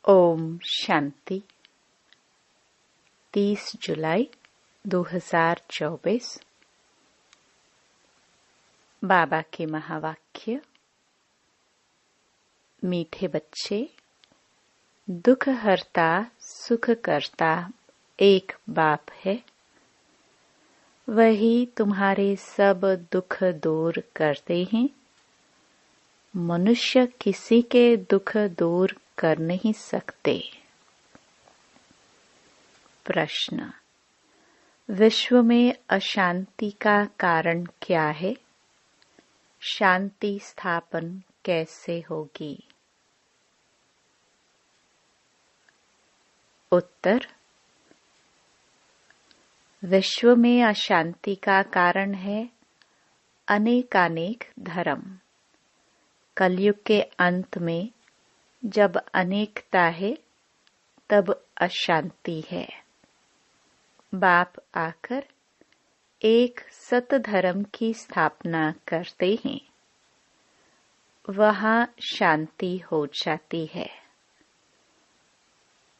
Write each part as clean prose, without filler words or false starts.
ओम शांति। 30 जुलाई 2024। बाबा के महावाक्य। मीठे बच्चे, दुख हरता सुख करता एक बाप है। वही तुम्हारे सब दुख दूर करते हैं। मनुष्य किसी के दुख दूर कर नहीं सकते। प्रश्न: विश्व में अशांति का कारण क्या है? शांति स्थापन कैसे होगी? उत्तर: विश्व में अशांति का कारण है अनेकानेक धर्म। कलयुग के अंत में जब अनेकता है तब अशांति है। बाप आकर एक सत धर्म की स्थापना करते हैं, वहां शांति हो जाती है।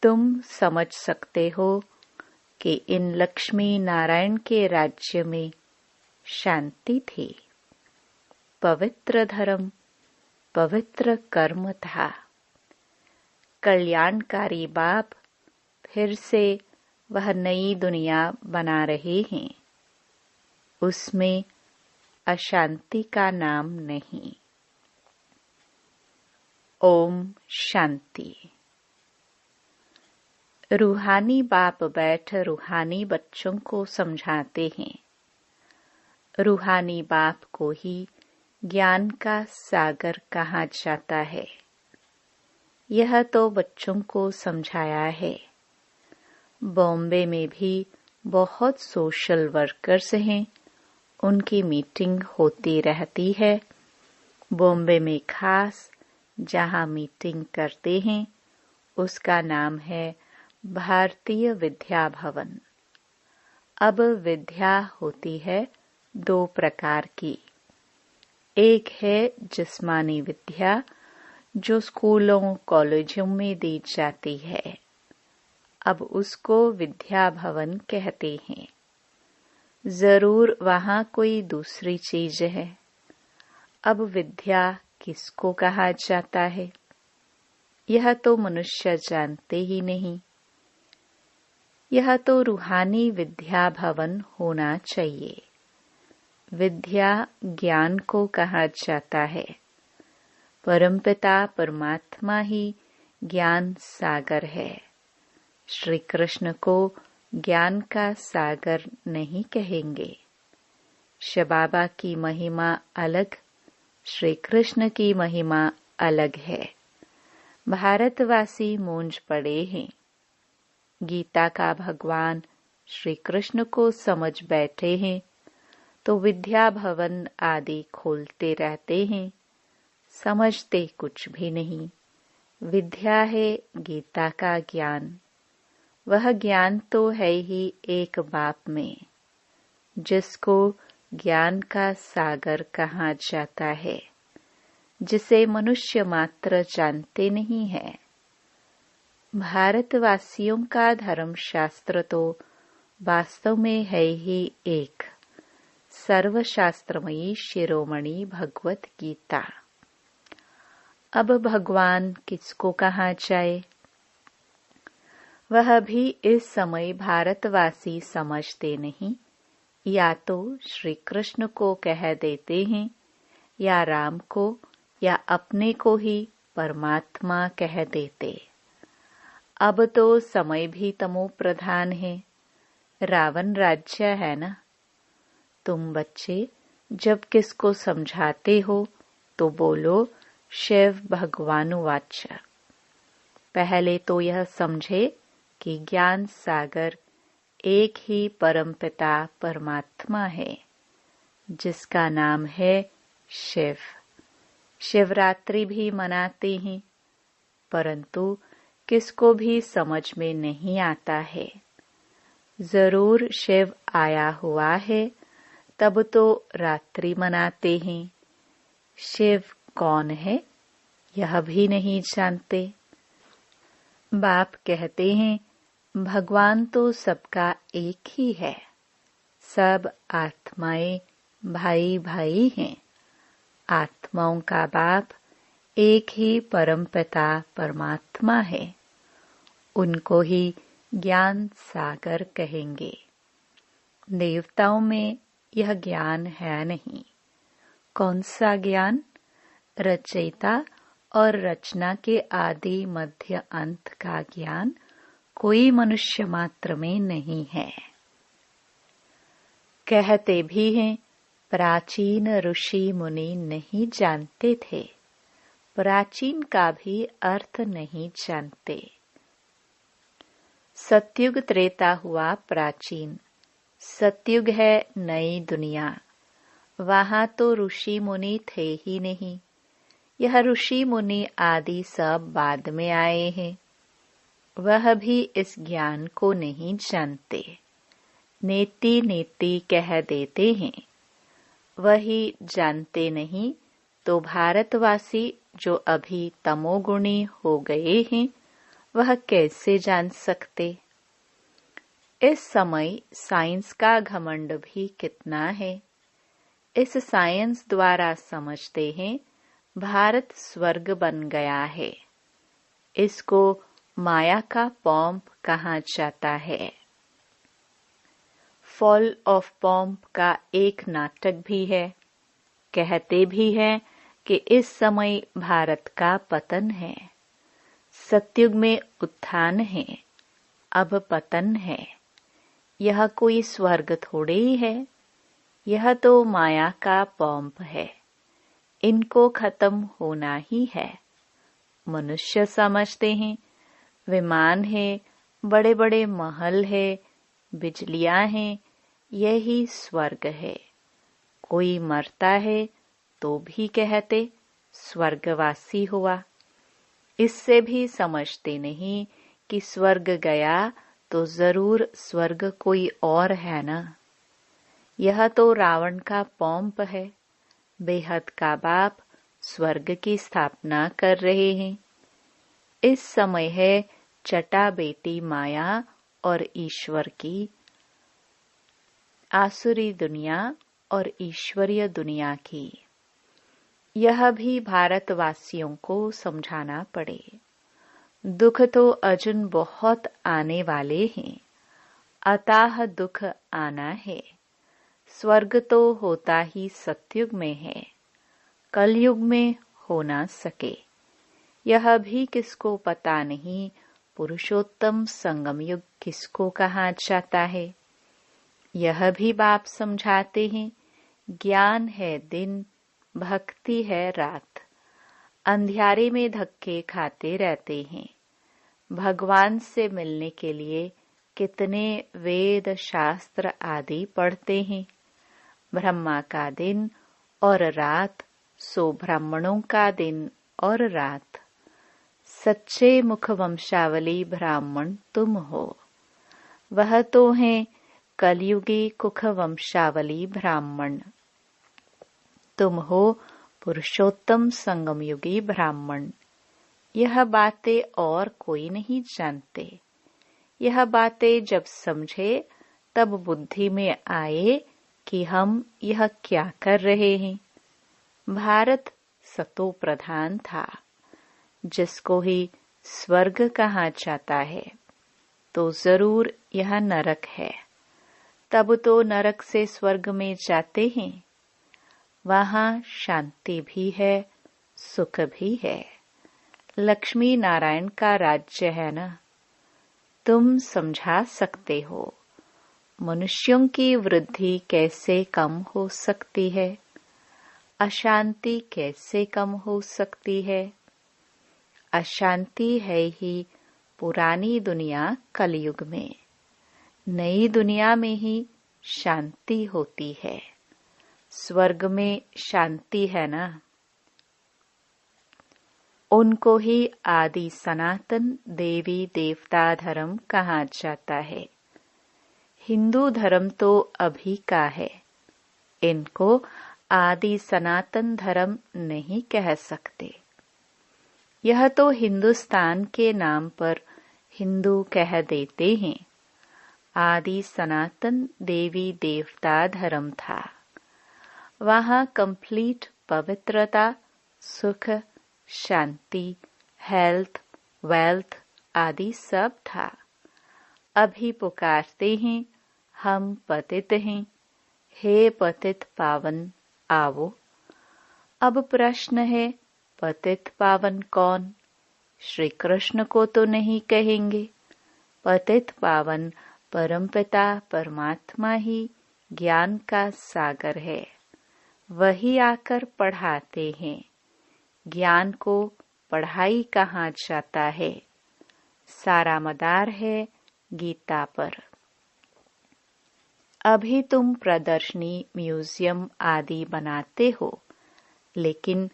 तुम समझ सकते हो कि इन लक्ष्मी नारायण के राज्य में शांति थी। पवित्र धर्म, पवित्र कर्म था। कल्याणकारी बाप फिर से वह नई दुनिया बना रहे हैं। उसमें अशांति का नाम नहीं। ओम शांति। रूहानी बाप बैठ रूहानी बच्चों को समझाते हैं। रूहानी बाप को ही ज्ञान का सागर कहा जाता है। यह तो बच्चों को समझाया है। बॉम्बे में भी बहुत सोशल वर्कर्स हैं। उनकी मीटिंग होती रहती है। बॉम्बे में खास जहां मीटिंग करते हैं उसका नाम है भारतीय विद्या भवन। अब विद्या होती है दो प्रकार की। एक है जिस्मानी विद्या जो स्कूलों कॉलेजों में दी जाती है। अब उसको विद्या भवन कहते हैं। जरूर वहां कोई दूसरी चीज है। अब विद्या किसको कहा जाता है यह तो मनुष्य जानते ही नहीं। यह तो रूहानी विद्या भवन होना चाहिए। विद्या ज्ञान को कहा जाता है। परमपिता परमात्मा ही ज्ञान सागर है। श्री कृष्ण को ज्ञान का सागर नहीं कहेंगे। शिवबाबा की महिमा अलग, श्री कृष्ण की महिमा अलग है। भारतवासी मूंझ पड़े हैं। गीता का भगवान श्री कृष्ण को समझ बैठे हैं तो विद्या भवन आदि खोलते रहते हैं। समझते कुछ भी नहीं। विद्या है गीता का ज्ञान। वह ज्ञान तो है ही एक बाप में, जिसको ज्ञान का सागर कहा जाता है, जिसे मनुष्य मात्र जानते नहीं है। भारतवासियों का धर्मशास्त्र तो वास्तव में है ही एक सर्वशास्त्रमयी शिरोमणि भगवत गीता। अब भगवान किसको कहा जाए? वह भी इस समय भारतवासी समझते नहीं। या तो श्री कृष्ण को कह देते हैं या राम को या अपने को ही परमात्मा कह देते। अब तो समय भी तमो प्रधान है। रावण राज्य है ना। तुम बच्चे जब किसको समझाते हो तो बोलो शिव भगवानुवाच। पहले तो यह समझे कि ज्ञान सागर एक ही परमपिता परमात्मा है, जिसका नाम है शिव। शिवरात्रि भी मनाते हैं, परंतु किसको भी समझ में नहीं आता है। जरूर शिव आया हुआ है तब तो रात्रि मनाते हैं। शिव कौन है यह भी नहीं जानते। बाप कहते हैं, भगवान तो सबका एक ही है। सब आत्माएं भाई भाई हैं। आत्माओं का बाप एक ही परमपिता परमात्मा है। उनको ही ज्ञान सागर कहेंगे। देवताओं में यह ज्ञान है नहीं। कौन सा ज्ञान? रचयिता और रचना के आदि मध्य अंत का ज्ञान कोई मनुष्य मात्र में नहीं है। कहते भी हैं, प्राचीन ऋषि मुनि नहीं जानते थे। प्राचीन का भी अर्थ नहीं जानते। सतयुग त्रेता हुआ प्राचीन। सतयुग है नई दुनिया। वहां तो ऋषि मुनि थे ही नहीं। यह ऋषि मुनि आदि सब बाद में आए हैं। वह भी इस ज्ञान को नहीं जानते। नेति नेति कह देते हैं। वही जानते नहीं तो भारतवासी जो अभी तमोगुणी हो गए हैं, वह कैसे जान सकते? इस समय साइंस का घमंड भी कितना है। इस साइंस द्वारा समझते हैं भारत स्वर्ग बन गया है। इसको माया का पॉम्प कहा जाता है। फॉल ऑफ पॉम्प का एक नाटक भी है। कहते भी हैं कि इस समय भारत का पतन है। सतयुग में उत्थान है, अब पतन है। यह कोई स्वर्ग थोड़े ही है। यह तो माया का पॉम्प है। इनको खत्म होना ही है। मनुष्य समझते हैं विमान है, बड़े बड़े महल है, बिजलियां हैं, यही स्वर्ग है। कोई मरता है तो भी कहते स्वर्गवासी हुआ। इससे भी समझते नहीं कि स्वर्ग गया तो जरूर स्वर्ग कोई और है ना। यह तो रावण का पॉम्प है। बेहद का बाप स्वर्ग की स्थापना कर रहे हैं। इस समय है चटा बेटी माया और ईश्वर की। आसुरी दुनिया और ईश्वरीय दुनिया की। यह भी भारतवासियों को समझाना पड़े। दुख तो अर्जुन बहुत आने वाले हैं। अताह दुख आना है। स्वर्ग तो होता ही सतयुग में है। कलयुग में हो ना सके। यह भी किसको पता नहीं पुरुषोत्तम संगम युग किसको कहा जाता है। यह भी बाप समझाते हैं ज्ञान है दिन, भक्ति है रात। अंधियारे में धक्के खाते रहते हैं। भगवान से मिलने के लिए कितने वेद शास्त्र आदि पढ़ते हैं। ब्रह्मा का दिन और रात सो ब्राह्मणों का दिन और रात। सच्चे मुख वंशावली ब्राह्मण तुम हो। वह तो हैं कलयुगी कुख वंशावली ब्राह्मण। तुम हो पुरुषोत्तम संगमयुगी ब्राह्मण। यह बातें और कोई नहीं जानते। यह बातें जब समझे तब बुद्धि में आए कि हम यह क्या कर रहे हैं। भारत सतो प्रधान था, जिसको ही स्वर्ग कहा जाता है, तो जरूर यह नरक है। तब तो नरक से स्वर्ग में जाते हैं। वहां शांति भी है, सुख भी है। लक्ष्मी नारायण का राज्य है ना। तुम समझा सकते हो मनुष्यों की वृद्धि कैसे कम हो सकती है, अशांति कैसे कम हो सकती है। अशांति है ही पुरानी दुनिया कलयुग में। नई दुनिया में ही शांति होती है। स्वर्ग में शांति है ना। उनको ही आदि सनातन देवी देवता धर्म कहा जाता है। हिंदू धर्म तो अभी का है। इनको आदि सनातन धर्म नहीं कह सकते। यह तो हिंदुस्तान के नाम पर हिंदू कह देते हैं। आदि सनातन देवी देवता धर्म था। वहाँ कंप्लीट पवित्रता, सुख, शांति, हेल्थ, वेल्थ आदि सब था। अभी पुकारते हैं, हम पतित हैं, हे पतित पावन आओ। अब प्रश्न है, पतित पावन कौन? श्री कृष्ण को तो नहीं कहेंगे। पतित पावन परमपिता परमात्मा ही ज्ञान का सागर है। वही आकर पढ़ाते हैं। ज्ञान को पढ़ाई कहाँ जाता है? सारा मदार है गीता पर। अभी तुम प्रदर्शनी, म्यूजियम आदि बनाते हो, लेकिन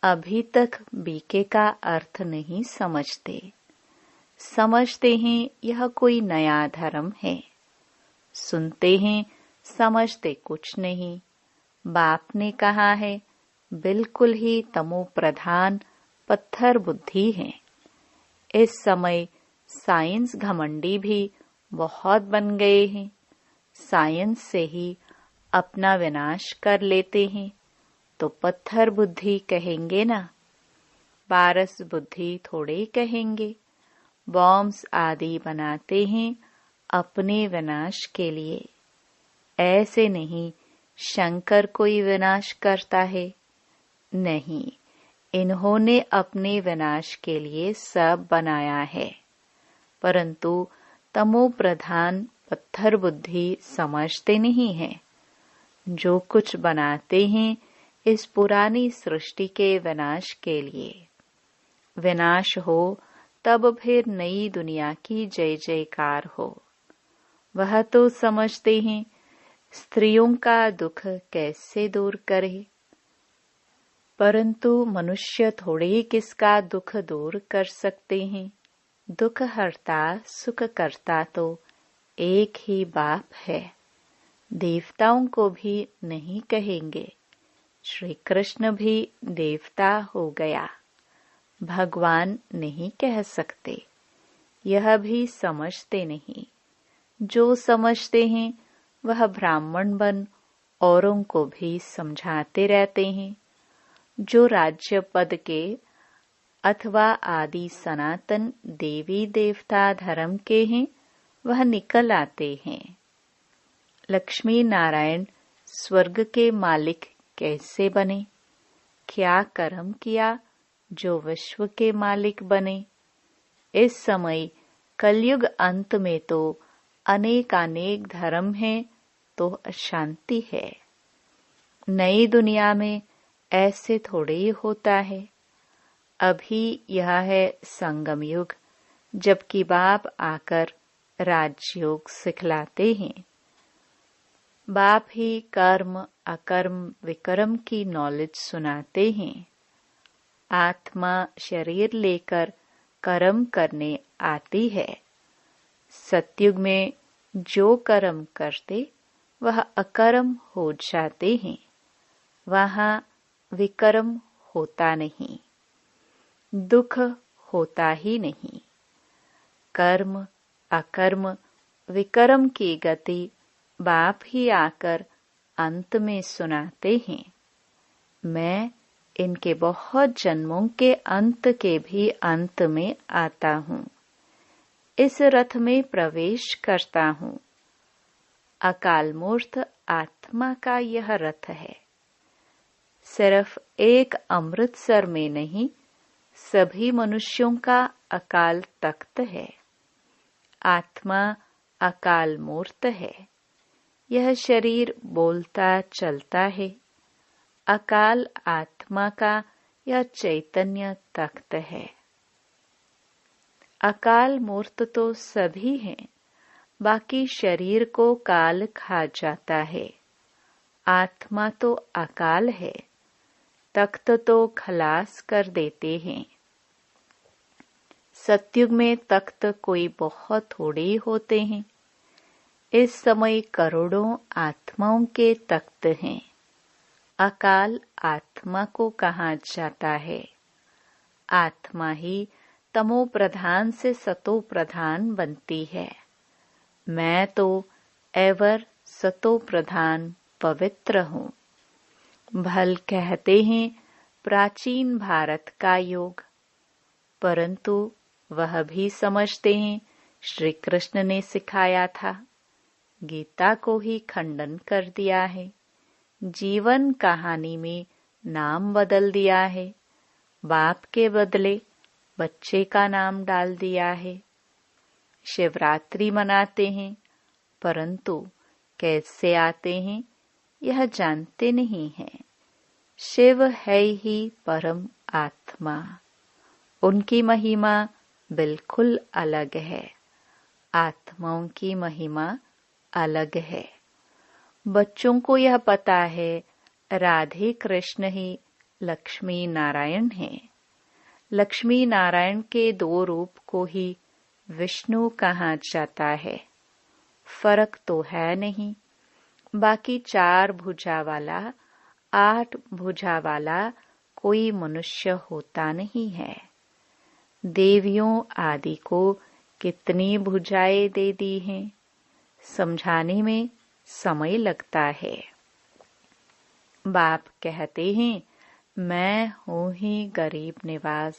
अभी तक बीके का अर्थ नहीं समझते। समझते हैं यह कोई नया धर्म है। सुनते हैं, समझते कुछ नहीं। बाप ने कहा है, बिल्कुल ही तमो प्रधान पत्थर बुद्धि है। इस समय साइंस घमंडी भी बहुत बन गए हैं। साइंस से ही अपना विनाश कर लेते हैं, तो पत्थर बुद्धि कहेंगे ना। पारस बुद्धि थोड़े कहेंगे। बॉम्ब्स आदि बनाते हैं अपने विनाश के लिए। ऐसे नहीं शंकर कोई विनाश करता है। नहीं, इन्होंने अपने विनाश के लिए सब बनाया है, परंतु तमो प्रधान पत्थर बुद्धि समझते नहीं है। जो कुछ बनाते हैं इस पुरानी सृष्टि के विनाश के लिए। विनाश हो तब फिर नई दुनिया की जय जयकार हो। वह तो समझते हैं स्त्रियों का दुख कैसे दूर करे, परंतु मनुष्य थोड़े किसका दुख दूर कर सकते हैं। दुख हरता सुख करता तो एक ही बाप है। देवताओं को भी नहीं कहेंगे। श्री कृष्ण भी देवता हो गया, भगवान नहीं कह सकते। यह भी समझते नहीं। जो समझते हैं वह ब्राह्मण बन औरों को भी समझाते रहते हैं। जो राज्य पद के अथवा आदि सनातन देवी देवता धर्म के हैं वह निकल आते हैं। लक्ष्मी नारायण स्वर्ग के मालिक कैसे बने? क्या कर्म किया जो विश्व के मालिक बने? इस समय कलयुग अंत में तो अनेक धर्म हैं तो अशांति है। नई दुनिया में ऐसे थोड़े ही होता है। अभी यह है संगम युग, जबकि बाप आकर राजयोग सिखलाते हैं। बाप ही कर्म अकर्म विकर्म की नॉलेज सुनाते हैं। आत्मा शरीर लेकर कर्म करने आती है। सतयुग में जो कर्म करते वह अकर्म हो जाते हैं। वहाँ विकर्म होता नहीं, दुख होता ही नहीं। कर्म अकर्म विकर्म की गति बाप ही आकर अंत में सुनाते हैं। मैं इनके बहुत जन्मों के अंत के भी अंत में आता हूँ। इस रथ में प्रवेश करता हूँ। अकाल मूर्त आत्मा का यह रथ है। सिर्फ एक अमृतसर में नहीं, सभी मनुष्यों का अकाल तख्त है। आत्मा अकाल मूर्त है। यह शरीर बोलता चलता है। अकाल आत्मा का यह चैतन्य तख्त है। अकाल मूर्त तो सभी हैं, बाकी शरीर को काल खा जाता है। आत्मा तो अकाल है, तख्त तो खलास कर देते हैं। सतयुग में तख्त कोई बहुत थोड़े होते हैं। इस समय करोड़ों आत्माओं के तख्त हैं। अकाल आत्मा को कहाँ जाता है? आत्मा ही तमो प्रधान से सतो प्रधान बनती है। मैं तो एवर सतो प्रधान पवित्र हूँ। भल कहते हैं प्राचीन भारत का योग, परंतु वह भी समझते हैं श्री कृष्ण ने सिखाया था, गीता को ही खंडन कर दिया है, जीवन कहानी में नाम बदल दिया है, बाप के बदले बच्चे का नाम डाल दिया है। शिवरात्रि मनाते हैं, परंतु कैसे आते हैं यह जानते नहीं हैं। शिव है ही परम आत्मा, उनकी महिमा बिल्कुल अलग है, आत्माओं की महिमा अलग है। बच्चों को यह पता है राधे कृष्ण ही लक्ष्मी नारायण हैं। लक्ष्मी नारायण के 2 रूप को ही विष्णु कहा जाता है। फर्क तो है नहीं। बाकी 4 भुजा वाला 8 भुजा वाला कोई मनुष्य होता नहीं है। देवियों आदि को कितनी भुजाएं दे दी हैं, समझाने में समय लगता है। बाप कहते हैं मैं हूँ ही गरीब निवास।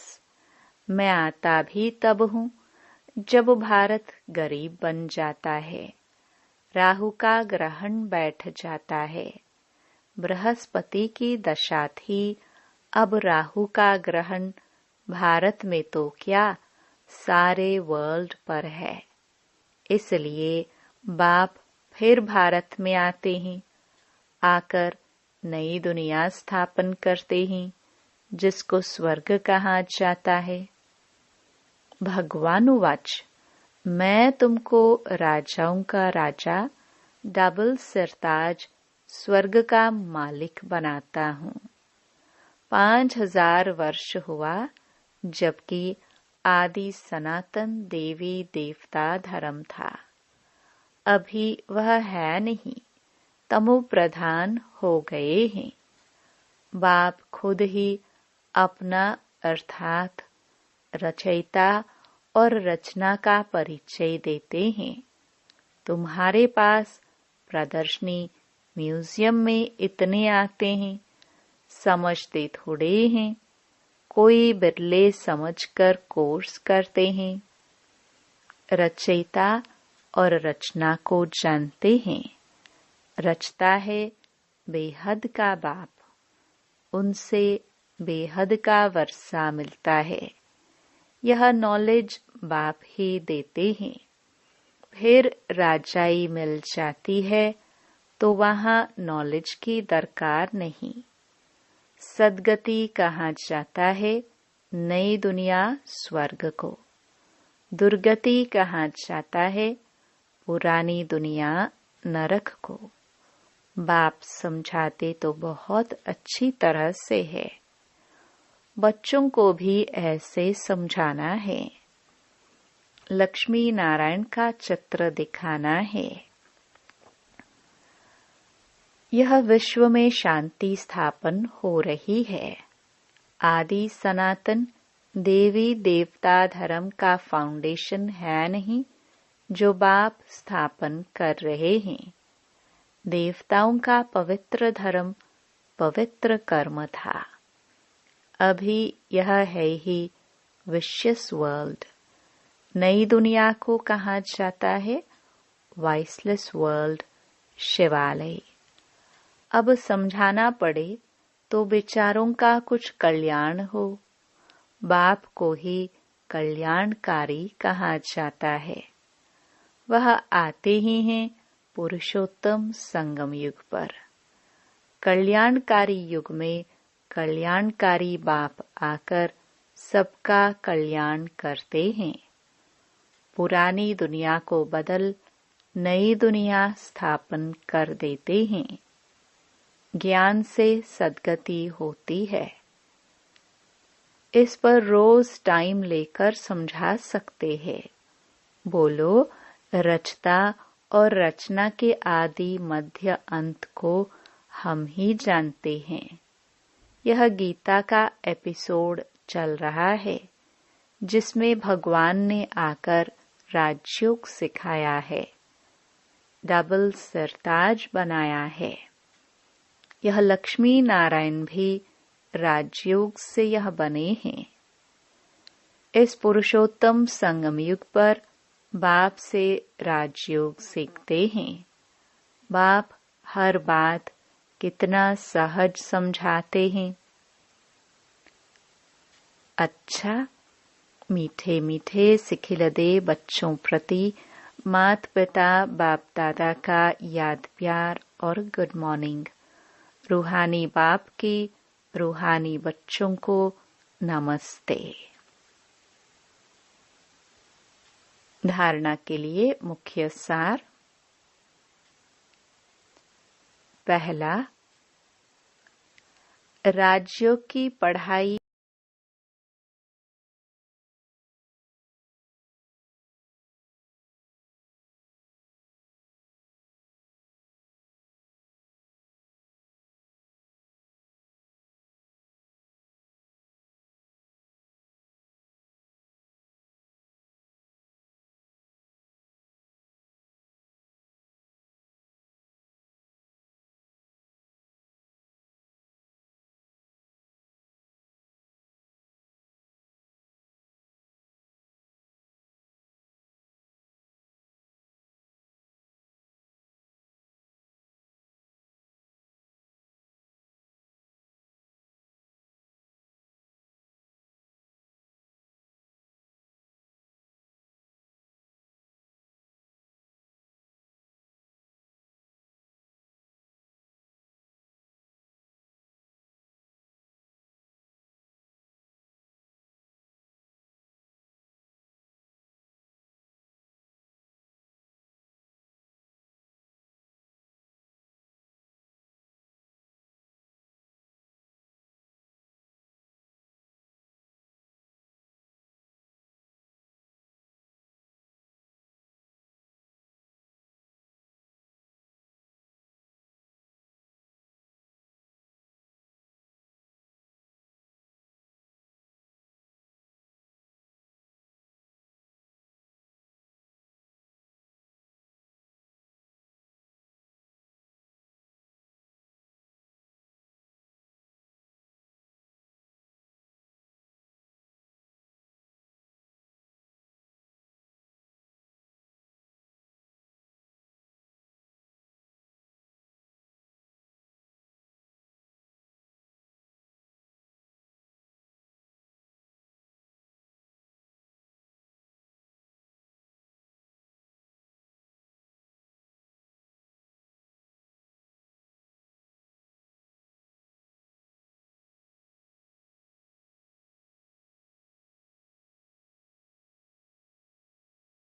मैं आता भी तब हूँ जब भारत गरीब बन जाता है, राहु का ग्रहण बैठ जाता है। बृहस्पति की दशा थी, अब राहु का ग्रहण भारत में तो क्या सारे वर्ल्ड पर है। इसलिए बाप फिर भारत में आते हैं, आकर नई दुनिया स्थापन करते हैं, जिसको स्वर्ग कहा जाता है। भगवानुवाच, मैं तुमको राजाओं का राजा, डबल सिरताज, स्वर्ग का मालिक बनाता हूँ। 5000 वर्ष हुआ जबकि आदि सनातन देवी देवता धर्म था। अभी वह है नहीं, तमो प्रधान हो गए हैं। बाप खुद ही अपना अर्थात रचयिता और रचना का परिचय देते हैं। तुम्हारे पास प्रदर्शनी म्यूजियम में इतने आते हैं, समझते थोड़े हैं। कोई बिरले समझकर कोर्स करते हैं। रचयिता और रचना को जानते हैं। रचता है बेहद का बाप, उनसे बेहद का वर्षा मिलता है। यह नॉलेज बाप ही देते हैं। फिर राजाई मिल जाती है तो वहाँ नॉलेज की दरकार नहीं। सदगति कहा जाता है नई दुनिया स्वर्ग को, दुर्गति कहा जाता है पुरानी दुनिया नरक को। बाप समझाते तो बहुत अच्छी तरह से है, बच्चों को भी ऐसे समझाना है। लक्ष्मी नारायण का चित्र दिखाना है। यह विश्व में शांति स्थापन हो रही है। आदि सनातन देवी देवता धर्म का फाउंडेशन है नहीं जो बाप स्थापन कर रहे हैं। देवताओं का पवित्र धर्म पवित्र कर्म था। अभी यह है ही विशियस वर्ल्ड। नई दुनिया को कहा जाता है वाइसलेस वर्ल्ड, शिवालय। अब समझाना पड़े तो विचारों का कुछ कल्याण हो। बाप को ही कल्याणकारी कहा जाता है। वह आते ही हैं पुरुषोत्तम संगम युग पर। कल्याणकारी युग में कल्याणकारी बाप आकर सबका कल्याण करते हैं। पुरानी दुनिया को बदल नई दुनिया स्थापन कर देते हैं। ज्ञान से सद्गति होती है। इस पर रोज टाइम लेकर समझा सकते हैं। बोलो, रचता और रचना के आदि मध्य अंत को हम ही जानते हैं। यह गीता का एपिसोड चल रहा है। जिसमें भगवान ने आकर राजयोग सिखाया है, डबल सरताज बनाया है। यह लक्ष्मी नारायण भी राजयोग से यह बने हैं। इस पुरुषोत्तम संगम युग पर बाप से राजयोग सीखते हैं। बाप हर बात कितना सहज समझाते हैं। अच्छा, मीठे मीठे सिखिलदे बच्चों प्रति माता पिता बाप दादा का याद प्यार और गुड मॉर्निंग। रूहानी बाप की रूहानी बच्चों को नमस्ते। धारणा के लिए मुख्य सार। पहला, राजयोग की पढ़ाई